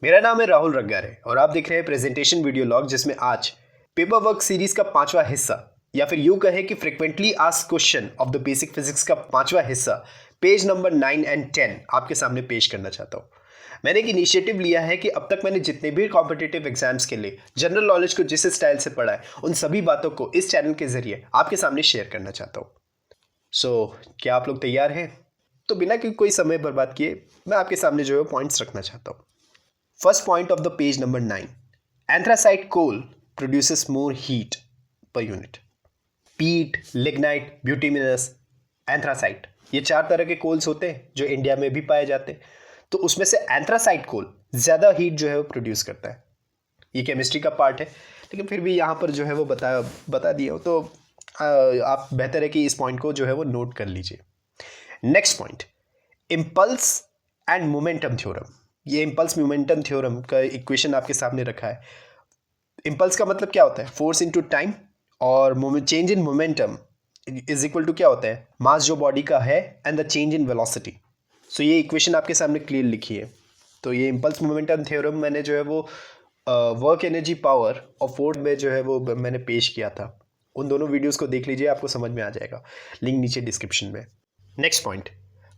मेरा नाम है राहुल रंगारे और आप देख रहे हैं प्रेजेंटेशन वीडियो लॉग, जिसमें आज पेपर वर्क सीरीज का 5वां हिस्सा या फिर यूं कहें कि frequently asked question of the basic physics का 5वां हिस्सा पेज नंबर 9 एंड 10 आपके सामने पेश करना चाहता हूं। मैंने एक इनिशिएटिव लिया है कि अब तक मैंने जितने भी कॉम्पिटिटिव एग्जाम्स के लिए जनरल नॉलेज को जिस स्टाइल से पढ़ा है, उन सभी बातों को इस चैनल के जरिए आपके सामने शेयर करना चाहता हूँ। क्या आप लोग तैयार हैं? तो बिना कोई समय बर्बाद किए मैं आपके सामने जो है पॉइंट्स रखना चाहता हूँ। First point of the page number 9. Anthracite coal produces more heat per unit. Peat, lignite, bituminous, anthracite. ये 4 तरह के कोल्स होते हैं जो इंडिया में भी पाए जाते हैं। तो उसमें से एंथ्रासाइट कोल ज़्यादा हीट जो है वो प्रोड्यूस करता है। ये केमिस्ट्री का पार्ट है, लेकिन फिर भी यहाँ पर जो है वो बता दिया हो, तो आप बेहतर है कि इस पॉइंट को जो है वो नोट कर लीजिए। Next point, impulse and momentum theorem. ये इम्पल्स मोमेंटम थ्योरम का इक्वेशन आपके सामने रखा है। इम्पल्स का मतलब क्या होता है? फोर्स इनटू टाइम, और change in momentum is equal to क्या होता है? मास जो बॉडी का है and the change in velocity. So ये इक्वेशन आपके सामने क्लियर लिखी है। तो ये इम्पल्स मोमेंटम थ्योरम मैंने जो है वो वर्क एनर्जी पावर और फोर्स में जो है वो मैंने पेश किया था। उन दोनों वीडियोस को देख लीजिए, आपको समझ में आ जाएगा। लिंक नीचे डिस्क्रिप्शन में। Next point,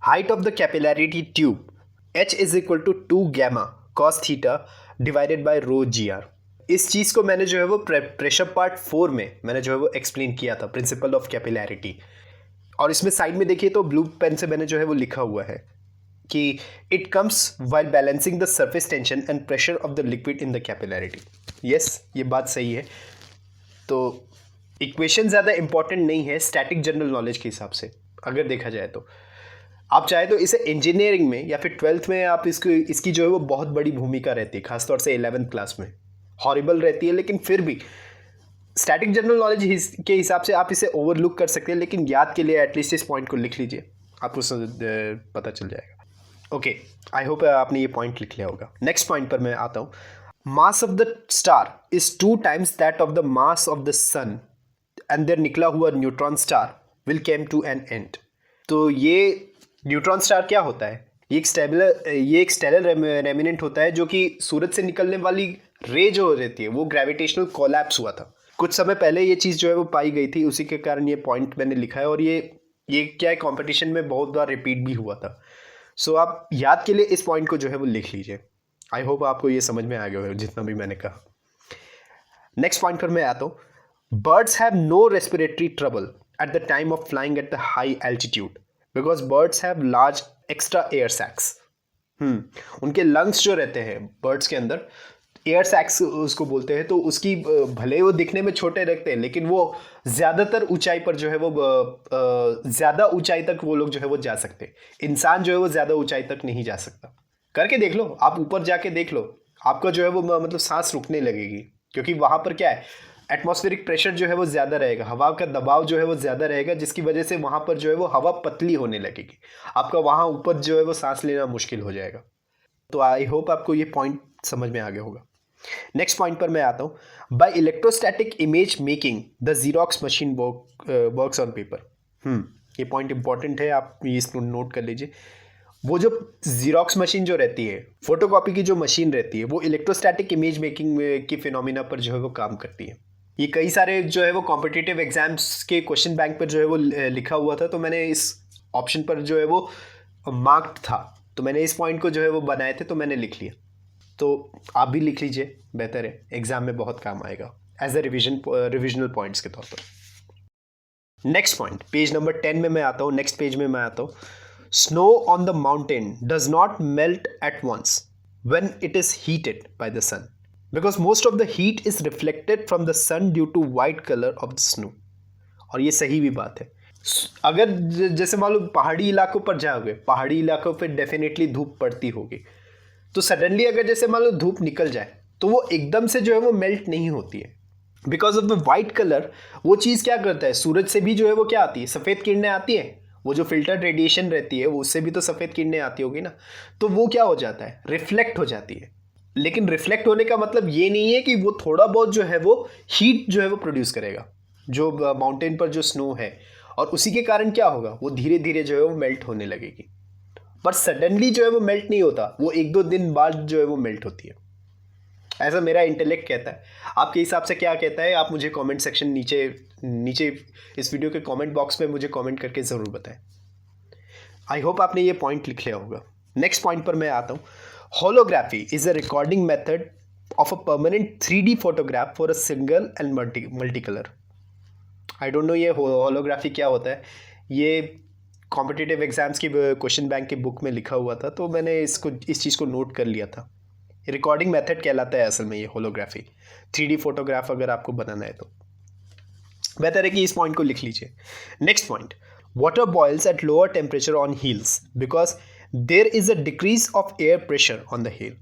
height of the capillarity tube H is equal to 2 gamma cos theta divided by rho g r. इस चीज़ को मैंने जो है वो प्रेशर पार्ट 4 में मैंने जो है वो एक्सप्लेन किया था, प्रिंसिपल ऑफ कैपिलैरिटी। और इसमें साइड में देखिए तो ब्लू पेन से मैंने जो है वो लिखा हुआ है कि it comes while balancing the surface tension and pressure of the liquid in the capillarity. Yes, ये बात सही है। तो इक्वेशन ज़्यादा इंपॉर्टेंट नहीं है स्टैटिक जनरल नॉलेज के हिसाब से, अगर देखा जाए तो। आप चाहे तो इसे इंजीनियरिंग में या फिर 12th में आप इसकी जो है वो बहुत बड़ी भूमिका रहती है, खासतौर से 11th क्लास में हॉरिबल रहती है, लेकिन फिर भी स्टैटिक जनरल नॉलेज के हिसाब से आप इसे ओवरलुक कर सकते हैं। लेकिन याद के लिए एटलीस्ट इस पॉइंट को लिख लीजिए, आपको पता चल जाएगा। ओके, आई होप आपने ये पॉइंट लिख लिया होगा। नेक्स्ट पॉइंट पर मैं आता हूँ। Mass of the star is 2 times that of the mass of the sun and there निकला हुआ neutron star will came to an end. तो ये न्यूट्रॉन स्टार क्या होता है? ये एक स्टेलर रेमिनेंट होता है, जो कि सूरज से निकलने वाली रे जो रहती है वो ग्रेविटेशनल कोलैप्स हुआ था कुछ समय पहले। ये चीज़ जो है वो पाई गई थी, उसी के कारण ये पॉइंट मैंने लिखा है। और ये क्या है, कंपटीशन में बहुत बार रिपीट भी हुआ था। सो आप याद के लिए इस पॉइंट को जो है वो लिख लीजिए। आई होप आपको ये समझ में आ गया हो जितना भी मैंने कहा। नेक्स्ट पॉइंट पर मैं आता हूँ। Birds have no respiratory trouble at the time of flying at the high altitude because birds have large extra air sacs. उनके लंग्स जो रहते हैं बर्ड्स के अंदर, एयर सैक्स उसको बोलते हैं। तो उसकी भले वो दिखने में छोटे रखते हैं, लेकिन वो ज़्यादातर ऊंचाई पर जो है वो ज़्यादा ऊंचाई तक वो लोग जो है वो जा सकते हैं। इंसान जो है वो ज़्यादा ऊंचाई तक नहीं जा सकता। करके देख लो, आप ऊपर जाके देख लो, आपका जो है वो मतलब सांस रुकने लगेगी, क्योंकि वहाँ पर क्या है, एटमॉस्फेरिक प्रेशर जो है वो ज़्यादा रहेगा, हवा का दबाव जो है वो ज़्यादा रहेगा, जिसकी वजह से वहाँ पर जो है वो हवा पतली होने लगेगी। आपका वहाँ ऊपर जो है वो सांस लेना मुश्किल हो जाएगा। तो आई होप आपको ये पॉइंट समझ में आ गया होगा। नेक्स्ट पॉइंट पर मैं आता हूँ। By electrostatic image making the xerox machine works on paper. ये पॉइंट इंपॉर्टेंट है, आप इसको नोट कर लीजिए। वो जो जीरोक्स मशीन जो रहती है, फोटोकॉपी की जो मशीन रहती है, वो इलेक्ट्रोस्टैटिक इमेज मेकिंग की फिनोमिना पर जो है वो काम करती है। ये कई सारे जो है वो कॉम्पिटिटिव एग्जाम्स के क्वेश्चन बैंक पर जो है वो लिखा हुआ था, तो मैंने इस ऑप्शन पर जो है वो मार्क्ड था, तो मैंने इस पॉइंट को जो है वो बनाए थे, तो मैंने लिख लिया। तो आप भी लिख लीजिए, बेहतर है, एग्जाम में बहुत काम आएगा एज ए रिविजनल पॉइंट्स के तौर पर। नेक्स्ट पॉइंट, पेज नंबर 10 में मैं आता हूँ। नेक्स्ट पेज में मैं आता हूँ। Snow on the mountain does not melt at once when it is heated by the sun because most of the heat is reflected from the sun due to white color of the snow। और ये सही भी बात है। अगर जैसे मान लो पहाड़ी इलाकों पर जाओगे, पहाड़ी इलाकों पर डेफिनेटली धूप पड़ती होगी, तो सडनली अगर जैसे मान लो धूप निकल जाए तो वो एकदम से जो है वो मेल्ट नहीं होती है, because of the white colour. वो चीज़ क्या करता है, सूरज से भी जो है वो क्या आती है, सफ़ेद किरणें आती है। वो जो फिल्टर्ड रेडिएशन रहती है वो उससे भी तो सफ़ेद किरणें आती होगी ना, तो वो क्या हो जाता है, रिफ्लेक्ट हो जाती है। लेकिन रिफ्लेक्ट होने का मतलब ये नहीं है कि वो थोड़ा बहुत जो है वो हीट जो है वो प्रोड्यूस करेगा, जो माउंटेन पर जो स्नो है, और उसी के कारण क्या होगा, वो धीरे धीरे जो है वो मेल्ट होने लगेगी। पर सडनली जो है वो मेल्ट नहीं होता, वो 1-2 दिन बाद जो है वो मेल्ट होती है। ऐसा मेरा इंटेलेक्ट कहता है। आपके हिसाब से क्या कहता है, आप मुझे कमेंट सेक्शन नीचे इस वीडियो के कमेंट बॉक्स में मुझे कमेंट करके ज़रूर बताएं। आई होप आपने ये पॉइंट लिख लिया होगा। नेक्स्ट पॉइंट पर मैं आता हूँ। Holography is a recording method of a permanent 3D photograph for a single and multi colour. I don't know ये होलोग्राफी क्या होता है। ये कॉम्पिटिटिव एग्जाम्स की क्वेश्चन बैंक की बुक में लिखा हुआ था, तो मैंने इस चीज़ को नोट कर लिया था। रिकॉर्डिंग मेथड कहलाता है असल में ये होलोग्राफी। 3D फोटोग्राफ अगर आपको बनाना है तो बेहतर है कि इस पॉइंट को लिख लीजिए। Next point, water boils at lower temperature on hills because there is a decrease of air pressure on the hill.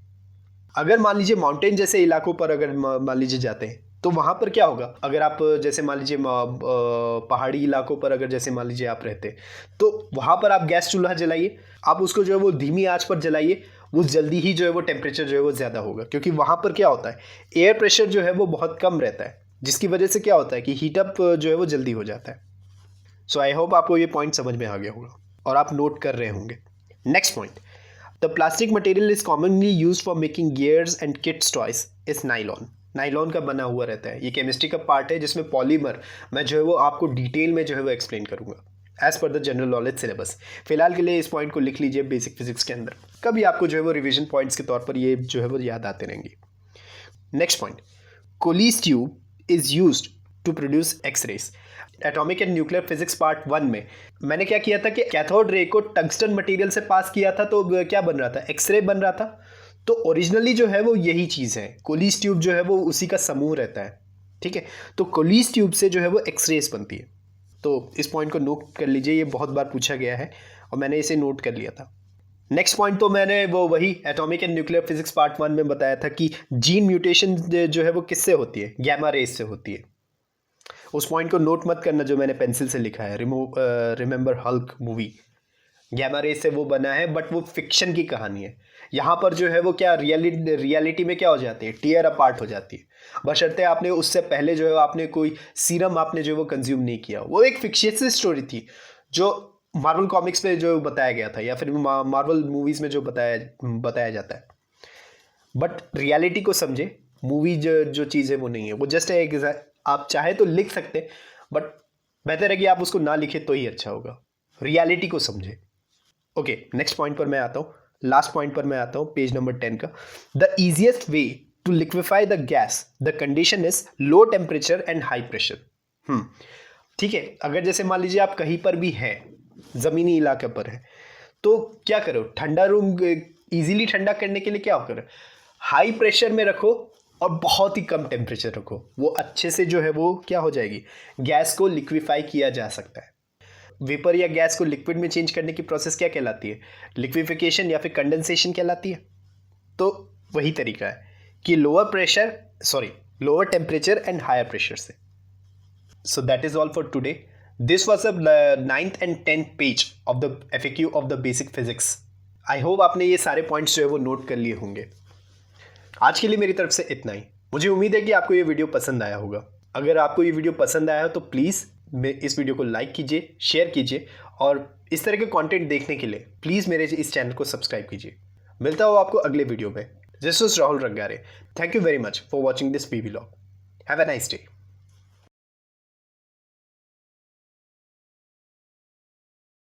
अगर मान लीजिए माउंटेन जैसे इलाकों पर अगर मान लीजिए जाते हैं तो वहाँ पर क्या होगा, अगर आप जैसे मान लीजिए पहाड़ी इलाकों पर अगर जैसे मान लीजिए आप रहते हैं तो वहाँ पर आप गैस चूल्हा जलाइए, आप उसको जो है वो धीमी आंच पर जलाइए, वो जल्दी ही जो है वो टेम्परेचर जो है वो ज़्यादा होगा, क्योंकि वहाँ पर क्या होता है एयर प्रेशर जो है वो बहुत कम रहता है, जिसकी वजह से क्या होता है कि हीटअप जो है वो जल्दी हो जाता है। सो आई होप आपको ये पॉइंट समझ में आ गया होगा और आप नोट कर रहे होंगे। Next point, the plastic material is commonly use for making gears and kids toys is nylon. Nylon का बना हुआ रहता है, ये केमिस्ट्री का पार्ट है जिसमें पॉलीमर मैं जो है वो आपको डिटेल में जो है वो एक्सप्लेन करूंगा as per the general knowledge syllabus. फिलहाल के लिए इस पॉइंट को लिख लीजिए बेसिक फिजिक्स के अंदर, कभी आपको जो है वो रिवीजन पॉइंट्स के तौर पर ये जो है वो याद आते रहेंगे। Next point, Coolidge tube is used to produce X-rays. Atomic and nuclear physics part 1 में मैंने क्या किया था कि कैथोड रे को टंगस्टन मटेरियल से पास किया था, तो क्या बन रहा था, एक्सरे बन रहा था। तो ओरिजिनली जो है वो यही चीज़ है, कोलीज ट्यूब जो है वो उसी का समूह रहता है, ठीक है। तो कोलीज ट्यूब से जो है वो एक्सरेज बनती है। तो इस पॉइंट को नोट कर लीजिए, ये बहुत बार पूछा गया है और मैंने इसे नोट कर लिया था। नेक्स्ट पॉइंट तो मैंने वो वही atomic and nuclear physics part 1 में बताया था कि जीन म्यूटेशन जो है वो किससे होती है, गैमा रेज से होती है। उस पॉइंट को नोट मत करना जो मैंने पेंसिल से लिखा है, remember Hulk movie, gamma rays से वो बना है, बट वो फिक्शन की कहानी है। यहाँ पर जो है वो क्या रियलिटी में क्या हो जाती है, टीयर अपार्ट हो जाती है, बशर्ते आपने उससे पहले जो है आपने कोई सीरम आपने जो है वो कंज्यूम नहीं किया। वो एक फिक्शियस स्टोरी थी जो मार्वल कॉमिक्स में जो बताया गया था या फिर मार्वल मूवीज़ में जो बताया जाता है, बट रियलिटी को समझे, मूवी जो चीज़ है वो नहीं है, वो जस्ट एक आप चाहे तो लिख सकते हैं, बट बेहतर है कि आप उसको ना लिखे तो ही अच्छा होगा, रियलिटी को समझे। ओके, नेक्स्ट पॉइंट पर मैं आता हूँ, लास्ट पॉइंट पर मैं आता हूँ, पेज नंबर 10 का। The easiest way to liquefy the gas the condition is low temperature and high pressure. ठीक है, अगर जैसे मान लीजिए आप कहीं पर भी हैं, ज़मीनी इलाके पर है, तो क्या करो, ठंडा रूम इजीली ठंडा करने के लिए क्या करो, हाई प्रेशर में रखो और बहुत ही कम टेम्परेचर रखो, वो अच्छे से जो है वो क्या हो जाएगी, गैस को लिक्विफाई किया जा सकता है। वेपर या गैस को लिक्विड में चेंज करने की प्रोसेस क्या कहलाती है, लिक्विफिकेशन या फिर कंडेंसेशन कहलाती है। तो वही तरीका है कि lower temperature and higher pressure से। So that is all for today. This was the 9th and 10th page of the FAQ of the basic physics. I hope आपने ये सारे पॉइंट्स जो है वो नोट कर लिए होंगे। आज के लिए मेरी तरफ से इतना ही। मुझे उम्मीद है कि आपको ये वीडियो पसंद आया होगा। अगर आपको ये वीडियो पसंद आया हो तो प्लीज़ इस वीडियो को लाइक कीजिए, शेयर कीजिए, और इस तरह के कंटेंट देखने के लिए प्लीज़ मेरे इस चैनल को सब्सक्राइब कीजिए। मिलता हूँ आपको अगले वीडियो में। This is Rahul Rangare. Thank you very much for watching this video. Have a nice day.